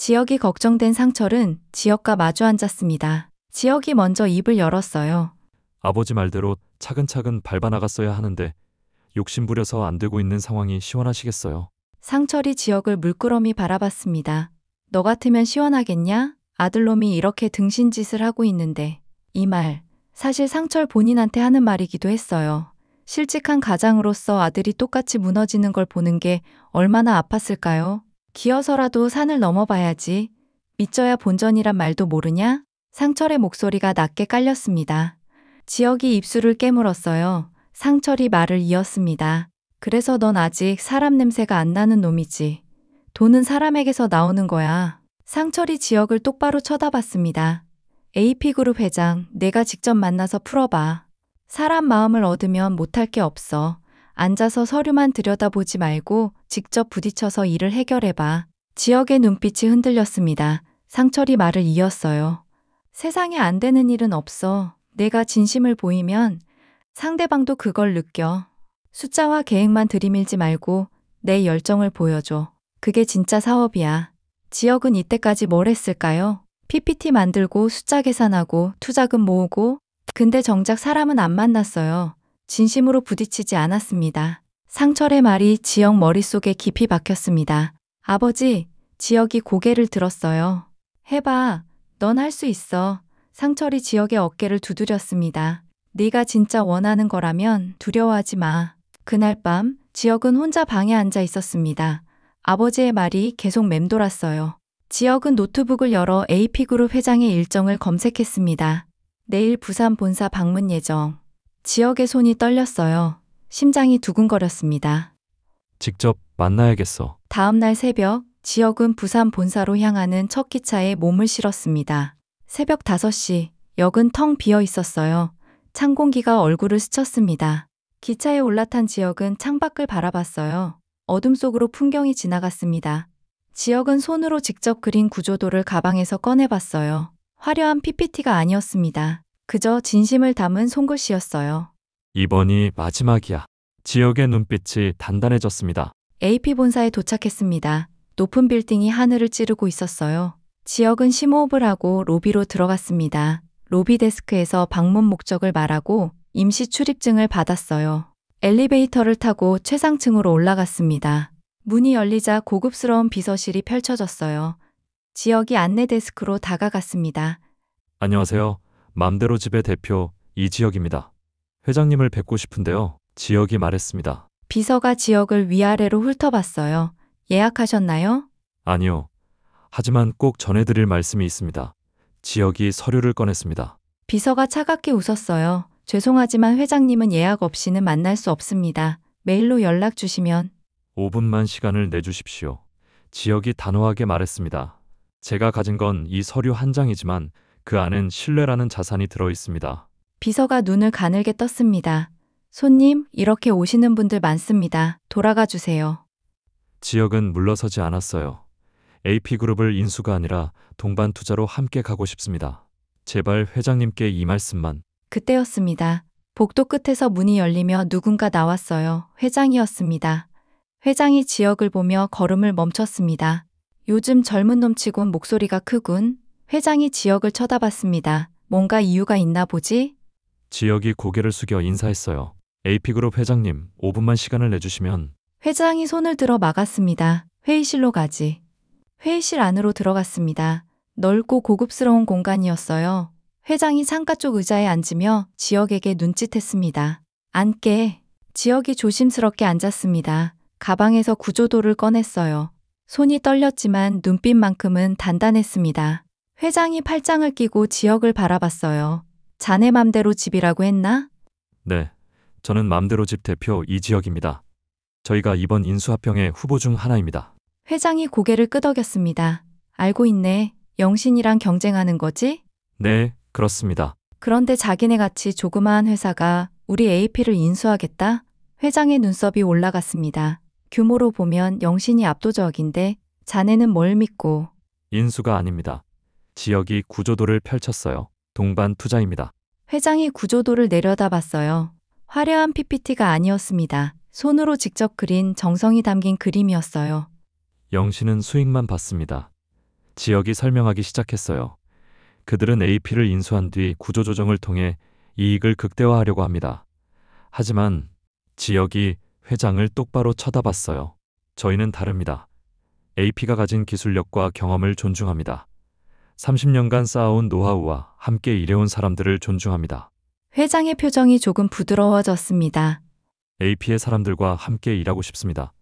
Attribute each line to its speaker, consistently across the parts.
Speaker 1: 지혁이 걱정된 상철은 지혁과 마주 앉았습니다. 지혁이 먼저 입을 열었어요.
Speaker 2: 아버지 말대로 차근차근 밟아나갔어야 하는데 욕심부려서 안 되고 있는 상황이 시원하시겠어요?
Speaker 1: 상철이 지혁을 물끄러미 바라봤습니다. 너 같으면 시원하겠냐? 아들놈이 이렇게 등신짓을 하고 있는데. 이 말, 사실 상철 본인한테 하는 말이기도 했어요. 실직한 가장으로서 아들이 똑같이 무너지는 걸 보는 게 얼마나 아팠을까요? 기어서라도 산을 넘어봐야지. 믿져야 본전이란 말도 모르냐? 상철의 목소리가 낮게 깔렸습니다. 지혁이 입술을 깨물었어요. 상철이 말을 이었습니다. 그래서 넌 아직 사람 냄새가 안 나는 놈이지. 돈은 사람에게서 나오는 거야. 상철이 지혁을 똑바로 쳐다봤습니다. AP그룹 회장, 내가 직접 만나서 풀어봐. 사람 마음을 얻으면 못할 게 없어. 앉아서 서류만 들여다보지 말고 직접 부딪혀서 일을 해결해봐. 지혁의 눈빛이 흔들렸습니다. 상철이 말을 이었어요. 세상에 안 되는 일은 없어. 내가 진심을 보이면 상대방도 그걸 느껴. 숫자와 계획만 들이밀지 말고 내 열정을 보여줘. 그게 진짜 사업이야. 지혁은 이때까지 뭘 했을까요? PPT 만들고 숫자 계산하고 투자금 모으고. 근데 정작 사람은 안 만났어요. 진심으로 부딪히지 않았습니다. 상철의 말이 지혁 머릿속에 깊이 박혔습니다. 아버지, 지혁이 고개를 들었어요. 해봐. 넌 할 수 있어. 상철이 지혁의 어깨를 두드렸습니다. 네가 진짜 원하는 거라면 두려워하지 마. 그날 밤 지혁은 혼자 방에 앉아 있었습니다. 아버지의 말이 계속 맴돌았어요. 지혁은 노트북을 열어 AP그룹 회장의 일정을 검색했습니다. 내일 부산 본사 방문 예정. 지혁의 손이 떨렸어요. 심장이 두근거렸습니다.
Speaker 2: 직접 만나야겠어.
Speaker 1: 다음 날 새벽, 지혁은 부산 본사로 향하는 첫 기차에 몸을 실었습니다. 새벽 5시, 역은 텅 비어 있었어요. 찬 공기가 얼굴을 스쳤습니다. 기차에 올라탄 지혁은 창밖을 바라봤어요. 어둠 속으로 풍경이 지나갔습니다. 지혁은 손으로 직접 그린 구조도를 가방에서 꺼내봤어요. 화려한 PPT가 아니었습니다. 그저 진심을 담은 손글씨였어요.
Speaker 2: 이번이 마지막이야. 지혁의 눈빛이 단단해졌습니다.
Speaker 1: AP 본사에 도착했습니다. 높은 빌딩이 하늘을 찌르고 있었어요. 지혁은 심호흡을 하고 로비로 들어갔습니다. 로비 데스크에서 방문 목적을 말하고 임시 출입증을 받았어요. 엘리베이터를 타고 최상층으로 올라갔습니다. 문이 열리자 고급스러운 비서실이 펼쳐졌어요. 지혁이 안내 데스크로 다가갔습니다.
Speaker 2: 안녕하세요. 맘대로 집의 대표 이지혁입니다. 회장님을 뵙고 싶은데요. 지혁이 말했습니다.
Speaker 1: 비서가 지혁을 위아래로 훑어봤어요. 예약하셨나요?
Speaker 2: 아니요. 하지만 꼭 전해드릴 말씀이 있습니다. 지혁이 서류를 꺼냈습니다.
Speaker 1: 비서가 차갑게 웃었어요. 죄송하지만 회장님은 예약 없이는 만날 수 없습니다. 메일로 연락 주시면.
Speaker 2: 5분만 시간을 내주십시오. 지혁이 단호하게 말했습니다. 제가 가진 건 이 서류 한 장이지만 그 안엔 신뢰라는 자산이 들어 있습니다.
Speaker 1: 비서가 눈을 가늘게 떴습니다. 손님, 이렇게 오시는 분들 많습니다. 돌아가 주세요.
Speaker 2: 지혁은 물러서지 않았어요. AP그룹을 인수가 아니라 동반 투자로 함께 가고 싶습니다. 제발 회장님께 이 말씀만.
Speaker 1: 그때였습니다. 복도 끝에서 문이 열리며 누군가 나왔어요. 회장이었습니다. 회장이 지혁을 보며 걸음을 멈췄습니다. 요즘 젊은 놈치곤 목소리가 크군. 회장이 지혁을 쳐다봤습니다. 뭔가 이유가 있나 보지?
Speaker 2: 지혁이 고개를 숙여 인사했어요. AP그룹 회장님, 5분만 시간을 내주시면.
Speaker 1: 회장이 손을 들어 막았습니다. 회의실로 가지. 회의실 안으로 들어갔습니다. 넓고 고급스러운 공간이었어요. 회장이 창가 쪽 의자에 앉으며 지혁에게 눈짓했습니다. 앉게. 지혁이 조심스럽게 앉았습니다. 가방에서 구조도를 꺼냈어요. 손이 떨렸지만 눈빛만큼은 단단했습니다. 회장이 팔짱을 끼고 지혁을 바라봤어요. 자네 맘대로 집이라고 했나?
Speaker 2: 네, 저는 맘대로 집 대표 이지혁입니다. 저희가 이번 인수합병의 후보 중 하나입니다.
Speaker 1: 회장이 고개를 끄덕였습니다. 알고 있네. 영신이랑 경쟁하는 거지?
Speaker 2: 네, 그렇습니다.
Speaker 1: 그런데 자기네 같이 조그마한 회사가 우리 AP를 인수하겠다? 회장의 눈썹이 올라갔습니다. 규모로 보면 영신이 압도적인데 자네는 뭘 믿고?
Speaker 2: 인수가 아닙니다. 지역이 구조도를 펼쳤어요. 동반 투자입니다.
Speaker 1: 회장이 구조도를 내려다봤어요. 화려한 PPT가 아니었습니다. 손으로 직접 그린 정성이 담긴 그림이었어요.
Speaker 2: 영신은 수익만 받습니다. 지역이 설명하기 시작했어요. 그들은 AP를 인수한 뒤 구조조정을 통해 이익을 극대화하려고 합니다. 하지만 지역이 회장을 똑바로 쳐다봤어요. 저희는 다릅니다. AP가 가진 기술력과 경험을 존중합니다. 30년간 쌓아온 노하우와 함께 일해온 사람들을 존중합니다.
Speaker 1: 회장의 표정이 조금 부드러워졌습니다.
Speaker 2: AP의 사람들과 함께 일하고 싶습니다.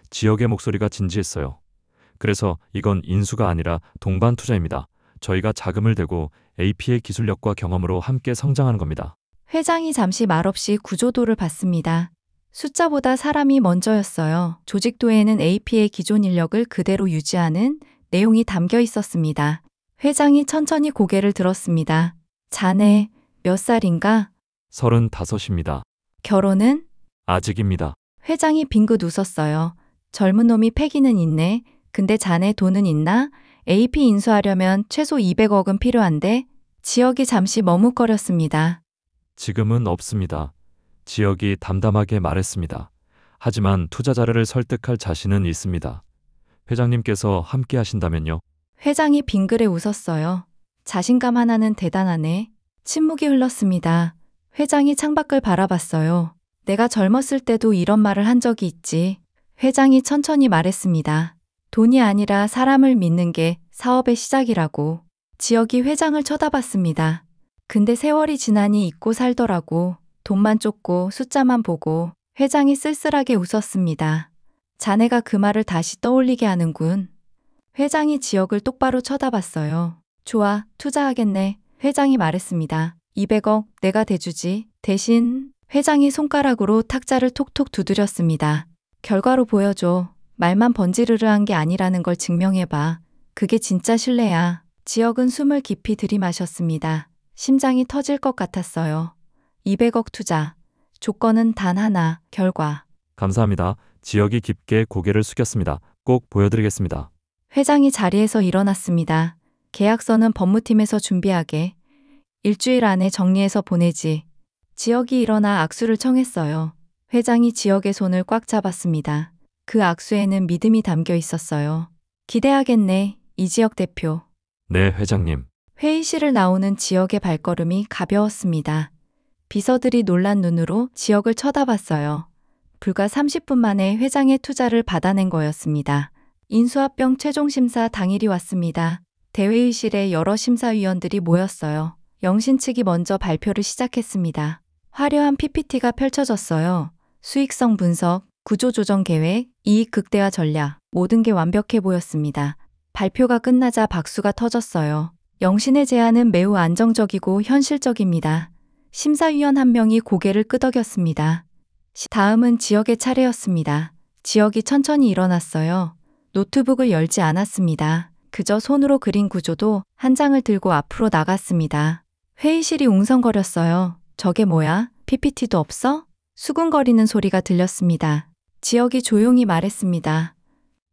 Speaker 2: 지역의 목소리가 진지했어요. 그래서 이건 인수가 아니라 동반 투자입니다. 저희가 자금을 대고 AP의 기술력과 경험으로 함께 성장하는 겁니다.
Speaker 1: 회장이 잠시 말없이 구조도를 봤습니다. 숫자보다 사람이 먼저였어요. 조직도에는 AP의 기존 인력을 그대로 유지하는 내용이 담겨 있었습니다. 회장이 천천히 고개를 들었습니다. 자네 몇 살인가?
Speaker 2: 35입니다.
Speaker 1: 결혼은?
Speaker 2: 아직입니다.
Speaker 1: 회장이 빙긋 웃었어요. 젊은 놈이 패기는 있네. 근데 자네 돈은 있나? AP 인수하려면 최소 200억은 필요한데? 지역이 잠시 머뭇거렸습니다.
Speaker 2: 지금은 없습니다. 지역이 담담하게 말했습니다. 하지만 투자자를 설득할 자신은 있습니다. 회장님께서 함께 하신다면요?
Speaker 1: 회장이 빙그레 웃었어요. 자신감 하나는 대단하네. 침묵이 흘렀습니다. 회장이 창밖을 바라봤어요. 내가 젊었을 때도 이런 말을 한 적이 있지. 회장이 천천히 말했습니다. 돈이 아니라 사람을 믿는 게 사업의 시작이라고. 지역이 회장을 쳐다봤습니다. 근데 세월이 지나니 잊고 살더라고. 돈만 쫓고 숫자만 보고. 회장이 쓸쓸하게 웃었습니다. 자네가 그 말을 다시 떠올리게 하는군. 회장이 지역을 똑바로 쳐다봤어요. 좋아, 투자하겠네. 회장이 말했습니다. 200억 내가 대주지. 대신 회장이 손가락으로 탁자를 톡톡 두드렸습니다. 결과로 보여줘. 말만 번지르르한 게 아니라는 걸 증명해봐. 그게 진짜 신뢰야. 지역은 숨을 깊이 들이마셨습니다. 심장이 터질 것 같았어요. 200억 투자. 조건은 단 하나, 결과.
Speaker 2: 감사합니다. 지역이 깊게 고개를 숙였습니다. 꼭 보여드리겠습니다.
Speaker 1: 회장이 자리에서 일어났습니다. 계약서는 법무팀에서 준비하게. 일주일 안에 정리해서 보내지. 지역이 일어나 악수를 청했어요. 회장이 지역의 손을 꽉 잡았습니다. 그 악수에는 믿음이 담겨 있었어요. 기대하겠네, 이지역 대표.
Speaker 2: 네, 회장님.
Speaker 1: 회의실을 나오는 지역의 발걸음이 가벼웠습니다. 비서들이 놀란 눈으로 지역을 쳐다봤어요. 불과 30분 만에 회장의 투자를 받아낸 거였습니다. 인수합병 최종심사 당일이 왔습니다. 대회의실에 여러 심사위원들이 모였어요. 영신 측이 먼저 발표를 시작했습니다. 화려한 PPT가 펼쳐졌어요. 수익성 분석, 구조조정 계획, 이익 극대화 전략, 모든 게 완벽해 보였습니다. 발표가 끝나자 박수가 터졌어요. 영신의 제안은 매우 안정적이고 현실적입니다. 심사위원 한 명이 고개를 끄덕였습니다. 다음은 지역의 차례였습니다. 지역이 천천히 일어났어요. 노트북을 열지 않았습니다. 그저 손으로 그린 구조도 한 장을 들고 앞으로 나갔습니다. 회의실이 웅성거렸어요. 저게 뭐야? PPT도 없어? 수군거리는 소리가 들렸습니다. 지역이 조용히 말했습니다.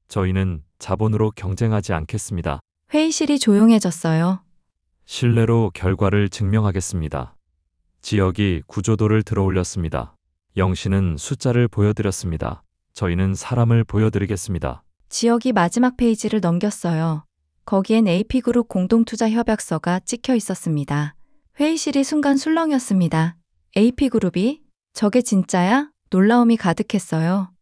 Speaker 2: 저희는 자본으로 경쟁하지 않겠습니다.
Speaker 1: 회의실이 조용해졌어요.
Speaker 2: 신뢰로 결과를 증명하겠습니다. 지역이 구조도를 들어올렸습니다. 영신은 숫자를 보여드렸습니다. 저희는 사람을 보여드리겠습니다.
Speaker 1: 지역이 마지막 페이지를 넘겼어요. 거기엔 AP그룹 공동투자 협약서가 찍혀 있었습니다. 회의실이 순간 술렁였습니다. AP그룹이? 저게 진짜야? 놀라움이 가득했어요.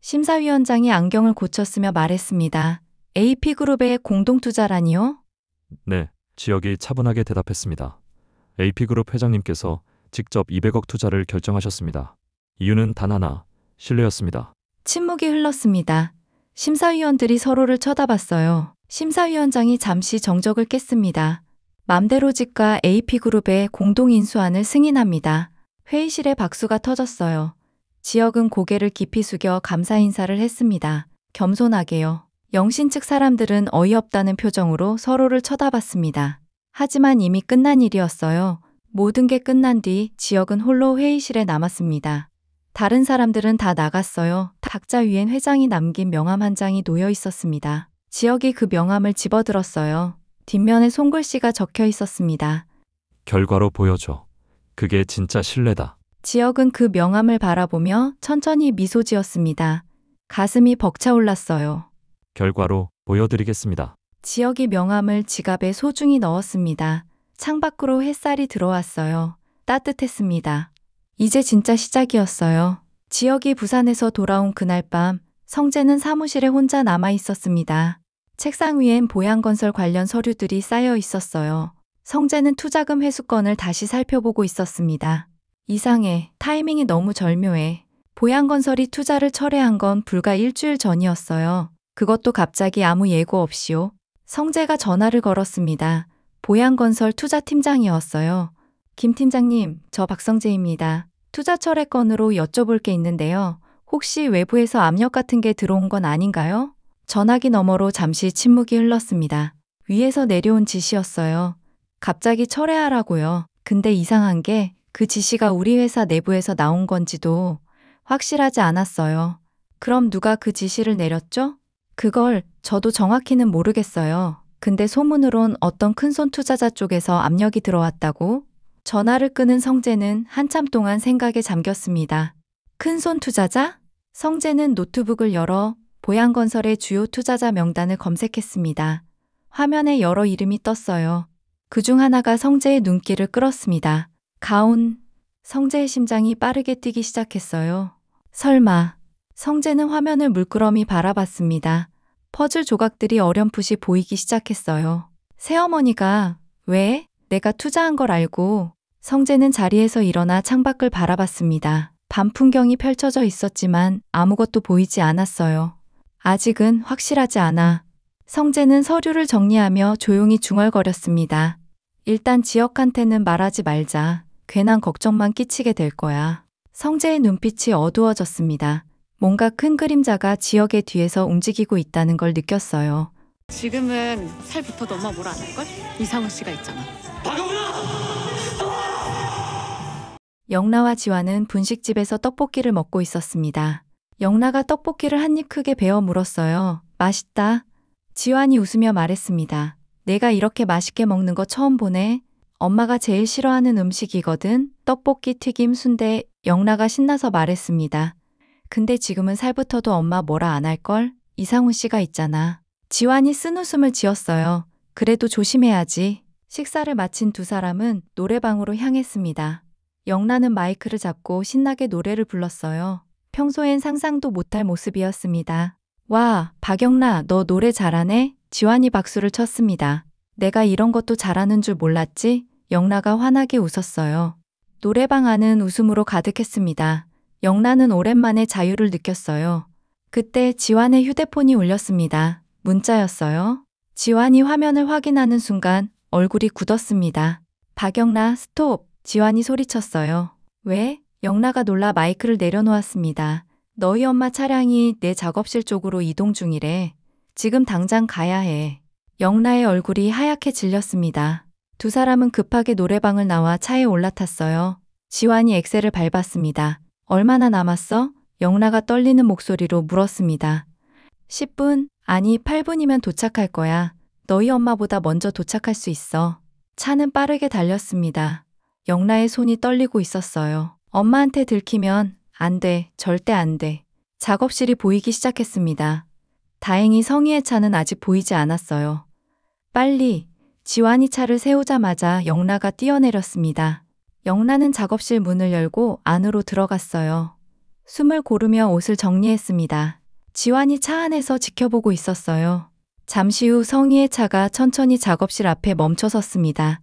Speaker 1: 심사위원장이 안경을 고쳤으며 말했습니다. AP그룹의 공동투자라니요?
Speaker 2: 네, 지역이 차분하게 대답했습니다. AP그룹 회장님께서 직접 200억 투자를 결정하셨습니다. 이유는 단 하나, 신뢰였습니다.
Speaker 1: 침묵이 흘렀습니다. 심사위원들이 서로를 쳐다봤어요. 심사위원장이 잠시 정적을 깼습니다. 맘대로집과 AP그룹의 공동인수안을 승인합니다. 회의실에 박수가 터졌어요. 지역은 고개를 깊이 숙여 감사 인사를 했습니다. 겸손하게요. 영신 측 사람들은 어이없다는 표정으로 서로를 쳐다봤습니다. 하지만 이미 끝난 일이었어요. 모든 게 끝난 뒤 지역은 홀로 회의실에 남았습니다. 다른 사람들은 다 나갔어요. 탁자 위엔 회장이 남긴 명함 한 장이 놓여 있었습니다. 지역이 그 명함을 집어들었어요. 뒷면에 손글씨가 적혀 있었습니다.
Speaker 2: 결과로 보여줘. 그게 진짜 신뢰다.
Speaker 1: 지역은 그 명함을 바라보며 천천히 미소 지었습니다. 가슴이 벅차올랐어요.
Speaker 2: 결과로 보여드리겠습니다.
Speaker 1: 지혁이 명함을 지갑에 소중히 넣었습니다. 창밖으로 햇살이 들어왔어요. 따뜻했습니다. 이제 진짜 시작이었어요. 지혁이 부산에서 돌아온 그날 밤, 성재는 사무실에 혼자 남아 있었습니다. 책상 위엔 보양건설 관련 서류들이 쌓여 있었어요. 성재는 투자금 회수건을 다시 살펴보고 있었습니다. 이상해. 타이밍이 너무 절묘해. 보양건설이 투자를 철회한 건 불과 일주일 전이었어요. 그것도 갑자기 아무 예고 없이요. 성재가 전화를 걸었습니다. 보양건설 투자팀장이었어요. 김 팀장님, 저 박성재입니다. 투자 철회 건으로 여쭤볼 게 있는데요. 혹시 외부에서 압력 같은 게 들어온 건 아닌가요? 전화기 너머로 잠시 침묵이 흘렀습니다. 위에서 내려온 지시였어요. 갑자기 철회하라고요. 근데 이상한 게 그 지시가 우리 회사 내부에서 나온 건지도 확실하지 않았어요. 그럼 누가 그 지시를 내렸죠? 그걸 저도 정확히는 모르겠어요. 근데 소문으론 어떤 큰손 투자자 쪽에서 압력이 들어왔다고? 전화를 끄는 성재는 한참 동안 생각에 잠겼습니다. 큰손 투자자? 성재는 노트북을 열어 보양건설의 주요 투자자 명단을 검색했습니다. 화면에 여러 이름이 떴어요. 그중 하나가 성재의 눈길을 끌었습니다. 가온. 성재의 심장이 빠르게 뛰기 시작했어요. 설마. 성재는 화면을 물끄러미 바라봤습니다. 퍼즐 조각들이 어렴풋이 보이기 시작했어요. 새어머니가 왜? 내가 투자한 걸 알고. 성재는 자리에서 일어나 창밖을 바라봤습니다. 밤 풍경이 펼쳐져 있었지만 아무것도 보이지 않았어요. 아직은 확실하지 않아. 성재는 서류를 정리하며 조용히 중얼거렸습니다. 일단 지혁한테는 말하지 말자. 괜한 걱정만 끼치게 될 거야. 성재의 눈빛이 어두워졌습니다. 뭔가 큰 그림자가 지혁의 뒤에서 움직이고 있다는 걸 느꼈어요.
Speaker 3: 지금은 살 붙어도 엄마 뭐라 안 할걸? 이상훈 씨가 있잖아.
Speaker 1: 영라와 지환은 분식집에서 떡볶이를 먹고 있었습니다. 영라가 떡볶이를 한 입 크게 베어 물었어요. 맛있다. 지환이 웃으며 말했습니다. 내가 이렇게 맛있게 먹는 거 처음 보네. 엄마가 제일 싫어하는 음식이거든. 떡볶이, 튀김, 순대. 영라가 신나서 말했습니다. 근데 지금은 살 붙어도 엄마 뭐라 안 할걸? 이상훈 씨가 있잖아. 지환이 쓴웃음을 지었어요. 그래도 조심해야지. 식사를 마친 두 사람은 노래방으로 향했습니다. 영라는 마이크를 잡고 신나게 노래를 불렀어요. 평소엔 상상도 못할 모습이었습니다. 와, 박영라, 너 노래 잘하네? 지환이 박수를 쳤습니다. 내가 이런 것도 잘하는 줄 몰랐지? 영라가 환하게 웃었어요. 노래방 안은 웃음으로 가득했습니다. 영라는 오랜만에 자유를 느꼈어요. 그때 지환의 휴대폰이 울렸습니다. 문자였어요. 지환이 화면을 확인하는 순간 얼굴이 굳었습니다. 박영라, 스톱! 지환이 소리쳤어요. 왜? 영라가 놀라 마이크를 내려놓았습니다. 너희 엄마 차량이 내 작업실 쪽으로 이동 중이래. 지금 당장 가야 해. 영라의 얼굴이 하얗게 질렸습니다. 두 사람은 급하게 노래방을 나와 차에 올라탔어요. 지환이 엑셀을 밟았습니다. 얼마나 남았어? 영라가 떨리는 목소리로 물었습니다. 10분? 아니 8분이면 도착할 거야. 너희 엄마보다 먼저 도착할 수 있어. 차는 빠르게 달렸습니다. 영라의 손이 떨리고 있었어요. 엄마한테 들키면 안 돼. 절대 안 돼. 작업실이 보이기 시작했습니다. 다행히 성희의 차는 아직 보이지 않았어요. 빨리. 지환이 차를 세우자마자 영라가 뛰어내렸습니다. 영라는 작업실 문을 열고 안으로 들어갔어요. 숨을 고르며 옷을 정리했습니다. 지환이 차 안에서 지켜보고 있었어요. 잠시 후 성희의 차가 천천히 작업실 앞에 멈춰섰습니다.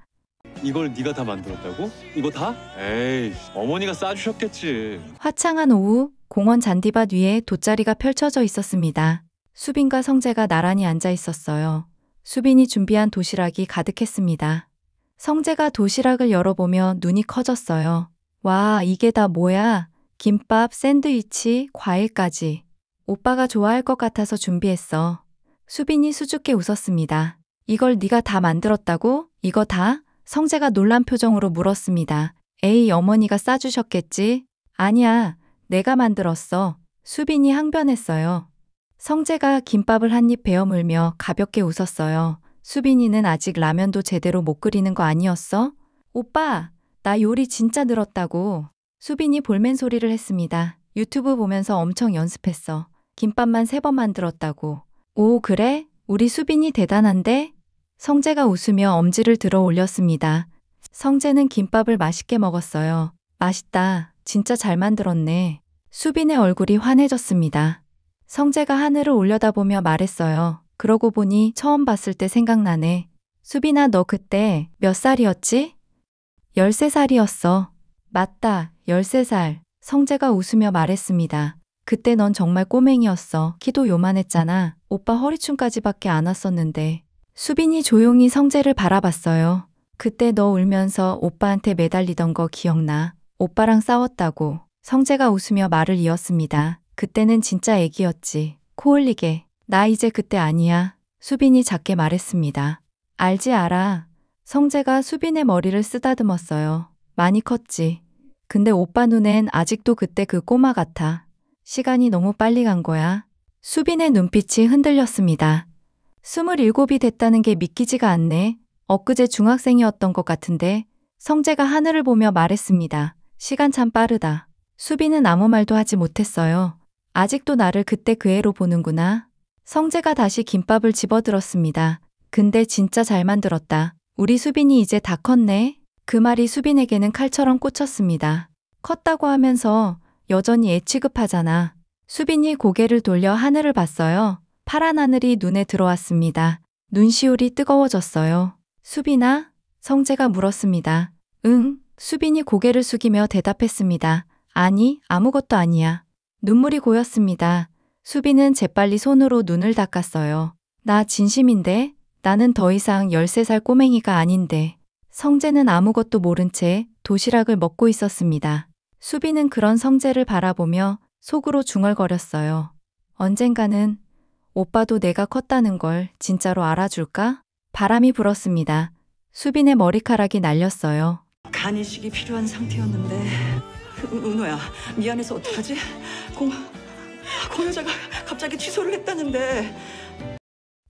Speaker 4: 이걸 네가 다 만들었다고? 이거 다? 에이, 어머니가 싸주셨겠지.
Speaker 1: 화창한 오후 공원 잔디밭 위에 돗자리가 펼쳐져 있었습니다. 수빈과 성재가 나란히 앉아 있었어요. 수빈이 준비한 도시락이 가득했습니다. 성재가 도시락을 열어보며 눈이 커졌어요. 와, 이게 다 뭐야? 김밥, 샌드위치, 과일까지. 오빠가 좋아할 것 같아서 준비했어. 수빈이 수줍게 웃었습니다. 이걸 네가 다 만들었다고? 이거 다? 성재가 놀란 표정으로 물었습니다. 에이, 어머니가 싸주셨겠지? 아니야, 내가 만들었어. 수빈이 항변했어요. 성재가 김밥을 한 입 베어 물며 가볍게 웃었어요. 수빈이는 아직 라면도 제대로 못 끓이는 거 아니었어? 오빠, 나 요리 진짜 늘었다고. 수빈이 볼멘 소리를 했습니다. 유튜브 보면서 엄청 연습했어. 김밥만 3번 만들었다고. 오, 그래? 우리 수빈이 대단한데? 성재가 웃으며 엄지를 들어 올렸습니다. 성재는 김밥을 맛있게 먹었어요. 맛있다. 진짜 잘 만들었네. 수빈의 얼굴이 환해졌습니다. 성재가 하늘을 올려다보며 말했어요. 그러고 보니 처음 봤을 때 생각나네. 수빈아, 너 그때 몇 살이었지? 13살이었어. 맞다, 13살. 성재가 웃으며 말했습니다. 그때 넌 정말 꼬맹이였어. 키도 요만했잖아. 오빠 허리춤까지밖에 안 왔었는데. 수빈이 조용히 성재를 바라봤어요. 그때 너 울면서 오빠한테 매달리던 거 기억나? 오빠랑 싸웠다고. 성재가 웃으며 말을 이었습니다. 그때는 진짜 애기였지. 코 흘리게. 나 이제 그때 아니야. 수빈이 작게 말했습니다. 알지 알아. 성재가 수빈의 머리를 쓰다듬었어요. 많이 컸지. 근데 오빠 눈엔 아직도 그때 그 꼬마 같아. 시간이 너무 빨리 간 거야. 수빈의 눈빛이 흔들렸습니다. 27이 됐다는 게 믿기지가 않네. 엊그제 중학생이었던 것 같은데. 성재가 하늘을 보며 말했습니다. 시간 참 빠르다. 수빈은 아무 말도 하지 못했어요. 아직도 나를 그때 그 애로 보는구나. 성재가 다시 김밥을 집어들었습니다. 근데 진짜 잘 만들었다. 우리 수빈이 이제 다 컸네. 그 말이 수빈에게는 칼처럼 꽂혔습니다. 컸다고 하면서 여전히 애 취급하잖아. 수빈이 고개를 돌려 하늘을 봤어요. 파란 하늘이 눈에 들어왔습니다. 눈시울이 뜨거워졌어요. 수빈아? 성재가 물었습니다. 응, 수빈이 고개를 숙이며 대답했습니다. 아니, 아무것도 아니야. 눈물이 고였습니다. 수빈은 재빨리 손으로 눈을 닦았어요. 나 진심인데? 나는 더 이상 13살 꼬맹이가 아닌데. 성재는 아무것도 모른 채 도시락을 먹고 있었습니다. 수빈은 그런 성재를 바라보며 속으로 중얼거렸어요. 언젠가는 오빠도 내가 컸다는 걸 진짜로 알아줄까? 바람이 불었습니다. 수빈의 머리카락이 날렸어요.
Speaker 5: 간이식이 필요한 상태였는데 은호야 미안해서 어떡하지? 공여자가 갑자기 취소를 했다는데.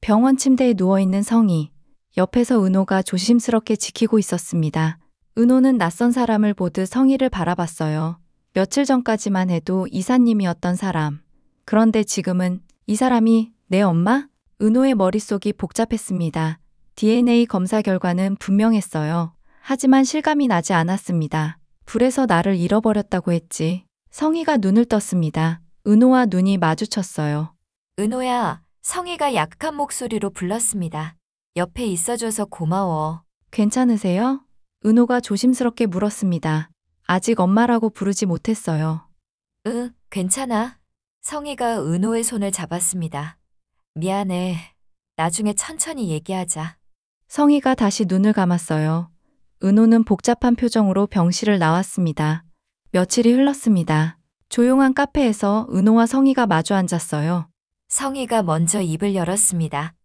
Speaker 1: 병원 침대에 누워있는 성희. 옆에서 은호가 조심스럽게 지키고 있었습니다. 은호는 낯선 사람을 보듯 성희를 바라봤어요. 며칠 전까지만 해도 이사님이었던 사람. 그런데 지금은 이 사람이 내 엄마? 은호의 머릿속이 복잡했습니다. DNA 검사 결과는 분명했어요. 하지만 실감이 나지 않았습니다. 불에서 나를 잃어버렸다고 했지. 성희가 눈을 떴습니다. 은호와 눈이 마주쳤어요.
Speaker 6: 은호야, 성희가 약한 목소리로 불렀습니다. 옆에 있어줘서 고마워.
Speaker 1: 괜찮으세요? 은호가 조심스럽게 물었습니다. 아직 엄마라고 부르지 못했어요.
Speaker 6: 응, 괜찮아. 성희가 은호의 손을 잡았습니다. 미안해. 나중에 천천히 얘기하자.
Speaker 1: 성희가 다시 눈을 감았어요. 은호는 복잡한 표정으로 병실을 나왔습니다. 며칠이 흘렀습니다. 조용한 카페에서 은호와 성희가 마주 앉았어요.
Speaker 6: 성희가 먼저 입을 열었습니다.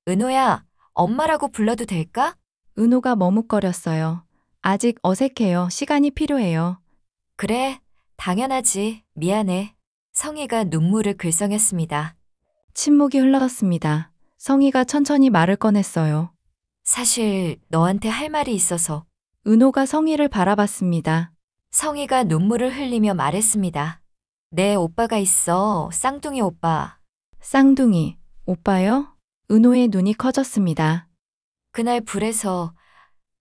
Speaker 6: 은호야, 엄마라고 불러도 될까?
Speaker 1: 은호가 머뭇거렸어요. 아직 어색해요. 시간이 필요해요.
Speaker 6: 그래, 당연하지. 미안해. 성희가 눈물을 글썽였습니다.
Speaker 1: 침묵이 흘러갔습니다. 성희가 천천히 말을 꺼냈어요.
Speaker 6: 사실 너한테 할 말이 있어서.
Speaker 1: 은호가 성희를 바라봤습니다.
Speaker 6: 성희가 눈물을 흘리며 말했습니다. 내 오빠가 있어, 쌍둥이 오빠.
Speaker 1: 쌍둥이, 오빠요? 은호의 눈이 커졌습니다.
Speaker 6: 그날 불에서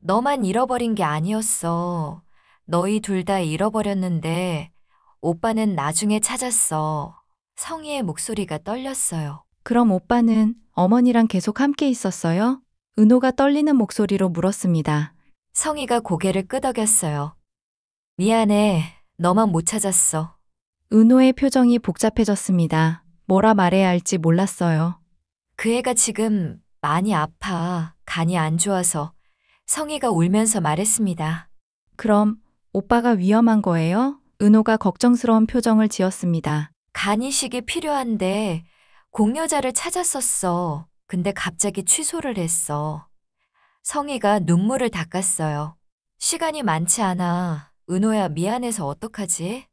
Speaker 6: 너만 잃어버린 게 아니었어. 너희 둘 다 잃어버렸는데 오빠는 나중에 찾았어. 성희의 목소리가 떨렸어요.
Speaker 1: 그럼 오빠는 어머니랑 계속 함께 있었어요? 은호가 떨리는 목소리로 물었습니다.
Speaker 6: 성희가 고개를 끄덕였어요. 미안해. 너만 못 찾았어.
Speaker 1: 은호의 표정이 복잡해졌습니다. 뭐라 말해야 할지 몰랐어요.
Speaker 6: 그 애가 지금 많이 아파. 간이 안 좋아서. 성희가 울면서 말했습니다.
Speaker 1: 그럼 오빠가 위험한 거예요? 은호가 걱정스러운 표정을 지었습니다.
Speaker 6: 간이식이 필요한데 공여자를 찾았었어. 근데 갑자기 취소를 했어. 성희가 눈물을 닦았어요. 시간이 많지 않아. 은호야, 미안해서 어떡하지?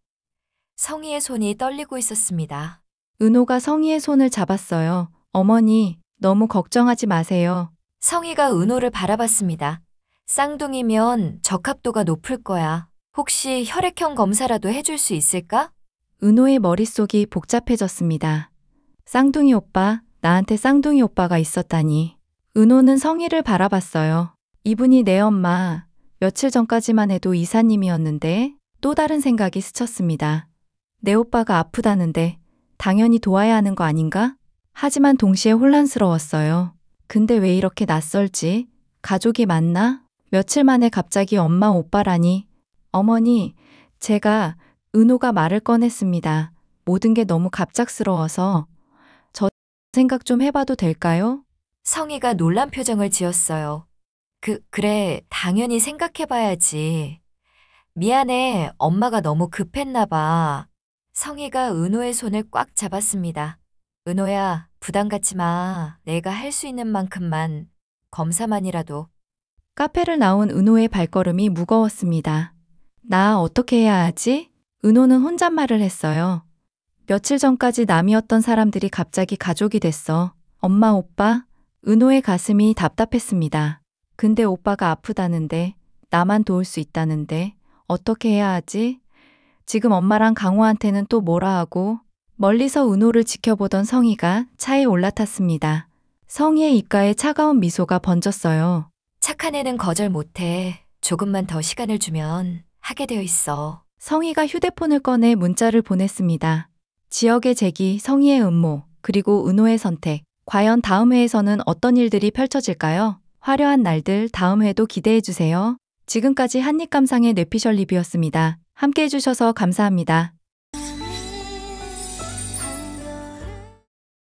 Speaker 6: 성희의 손이 떨리고 있었습니다.
Speaker 1: 은호가 성희의 손을 잡았어요. 어머니, 너무 걱정하지 마세요.
Speaker 6: 성희가 은호를 바라봤습니다. 쌍둥이면 적합도가 높을 거야. 혹시 혈액형 검사라도 해줄 수 있을까?
Speaker 1: 은호의 머릿속이 복잡해졌습니다. 쌍둥이 오빠, 나한테 쌍둥이 오빠가 있었다니. 은호는 성희를 바라봤어요. 이분이 내 엄마, 며칠 전까지만 해도 이사님이었는데 또 다른 생각이 스쳤습니다. 내 오빠가 아프다는데 당연히 도와야 하는 거 아닌가? 하지만 동시에 혼란스러웠어요. 근데 왜 이렇게 낯설지? 가족이 맞나? 며칠 만에 갑자기 엄마 오빠라니. 어머니, 제가 은호가 말을 꺼냈습니다. 모든 게 너무 갑작스러워서 저 생각 좀 해봐도 될까요?
Speaker 6: 성희가 놀란 표정을 지었어요. 그래, 당연히 생각해봐야지. 미안해, 엄마가 너무 급했나 봐. 성희가 은호의 손을 꽉 잡았습니다. 은호야, 부담 갖지 마. 내가 할 수 있는 만큼만, 검사만이라도.
Speaker 1: 카페를 나온 은호의 발걸음이 무거웠습니다. 나 어떻게 해야 하지? 은호는 혼잣말을 했어요. 며칠 전까지 남이었던 사람들이 갑자기 가족이 됐어. 엄마, 오빠? 은호의 가슴이 답답했습니다. 근데 오빠가 아프다는데, 나만 도울 수 있다는데, 어떻게 해야 하지? 지금 엄마랑 강호한테는 또 뭐라 하고? 멀리서 은호를 지켜보던 성희가 차에 올라탔습니다. 성희의 입가에 차가운 미소가 번졌어요.
Speaker 6: 착한 애는 거절 못해. 조금만 더 시간을 주면 하게 되어 있어.
Speaker 1: 성희가 휴대폰을 꺼내 문자를 보냈습니다. 지역의 재기, 성희의 음모, 그리고 은호의 선택. 과연 다음 회에서는 어떤 일들이 펼쳐질까요? 화려한 날들 다음 회도 기대해주세요. 지금까지 한입감상의 뇌피셜 리뷰였습니다. 함께 해주셔서 감사합니다.